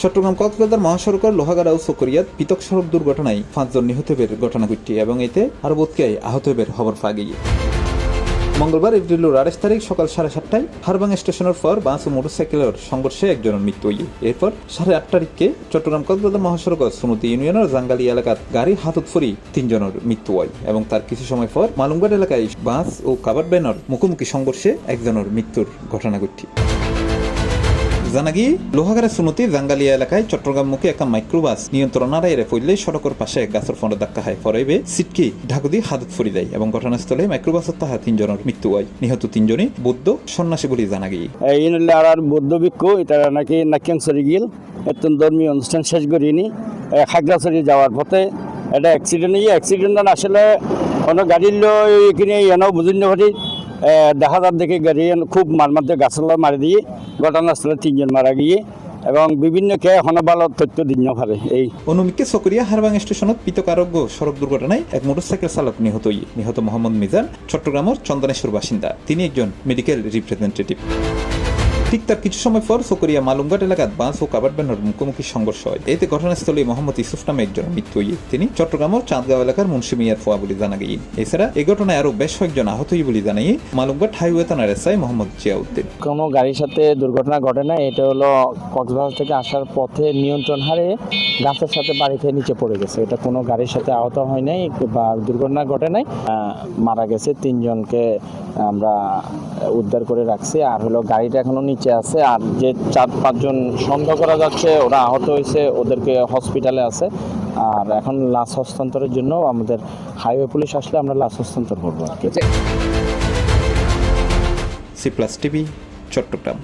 চট্টগ্রাম কক্সবাজার মহাসড়কের লোহাগাড়া ও চকরিয়াত পৃথক সড়ক দুর্ঘটনায় 5 জন নিহত হবের ঘটনা ঘটছে এবং এতে আরো বোধকেয় আহত হবের খবর পাওয়া গিয়ে। মঙ্গলবার এপ্রিল 28 তারিখ সকাল 7:30টায় হারবাং স্টেশনের পর বাস ও মোটরসাইকেলের সংঘর্ষে একজনের মৃত্যু হয়ে এরপর 8:30 তারিখে চট্টগ্রাম কক্সবাজার মহাসড়কের সুনতি ইউনিয়নের জাঙ্গালি এলাকাত গাড়ি হাতত ফরি 3 জনের মৃত্যু হয় এবং তার কিছু সময় পর মালুমঘাট এলাকায় বাস ও কাভার্ড ভ্যানের মুখোমুখি সংঘর্ষে একজনের মৃত্যুর ঘটনা ঘটছে। জানা গিয়ে লোহাগাড়া সুনতি জাঙ্গালিয়া এলাকায় চট্টগ্রামমুখী একটা মাইক্রোবাস নিয়ন্ত্রণ হারাইয়ে পড়লে সড়কের পাশে গাছের ফোনে ধাক্কা খায় পরে সিটকি ঢাকু দিয়ে হাতত ফরি দেয় এবং ঘটনাস্থলে মাইক্রোবাসের তাহা 3 জনের মৃত্যু হয়। নিহত 3 জনই বৌদ্ধ সন্ন্যাসী বলে জানা গিয়ে। আর বৌদ্ধ ভিক্ষু এটা নাকি নাকিয়াংসরি গিল এত ধর্মীয় অনুষ্ঠান শেষ করিনি খাগড়াছড়ি যাওয়ার পথে এটা অ্যাক্সিডেন্ট আসলে কোনো গাড়ির এখানে এনে বুঝিন পারি দেখা যার দেখে গাড়ি খুব মারমাতে গাছলা মারি দিয়ে ঘটনাস্থলে 3 জন মারা গিয়ে এবং বিভিন্ন কে এখন ভালো তথ্য দিন পারে। এই অনুমিকে চকরিয়া হারবাং স্টেশনত পৃথক আরোগ্য সড়ক দুর্ঘটনায় এক মোটরসাইকেল চালক নিহত মোহাম্মদ মিজান চট্টগ্রামের চন্দনেশ্বর বাসিন্দা। তিনি একজন মেডিকেল রিপ্রেজেন্টেটিভ। ঠিক তার কিছু সময় পর চকরিয়া মালুমঘাট এলাকাত বাস ও কাভার্ড ভ্যানের মুখোমুখি সংঘর্ষ হয়। এতে ঘটনাস্থলে মোহাম্মদ ইউসুফ নামে একজন মৃত্যু হয়ে তিনি চট্টগ্রামের চাঁদগাঁও এলাকার মুন্সি মিয়ার ফোয়া বলে জানা গিয়ে। এছাড়া এই ঘটনায় আরো বেশ কয়েকজন আহত হয়ে বলে জানাই মালুমঘাট হাইওয়ে থানার এসআই মোহাম্মদ জিয়াউদ্দিন। কোনো গাড়ির সাথে দুর্ঘটনা ঘটে না, এটা হলো কক্সবাজার থেকে আসার পথে নিয়ন্ত্রণ হারিয়ে গাছের সাথে বাড়ি খেয়ে নিচে পড়ে গেছে। এটা কোনো গাড়ির সাথে আহত হয় নাই বা দুর্ঘটনা ঘটে নাই, মারা গেছে 3 জনকে আমরা উদ্ধার করে রাখছি। আর হলো গাড়িটা এখনো নিচে আছে, আর যে 4-5 জন সন্দেহ করা যাচ্ছে ওরা আহত হয়েছে, ওদেরকে হসপিটালে আছে। আর এখন লাশ হস্তান্তরের জন্য আমাদের হাইওয়ে পুলিশ আসলে আমরা লাশ হস্তান্তর করবো আর কি। C+ TV Chittagong.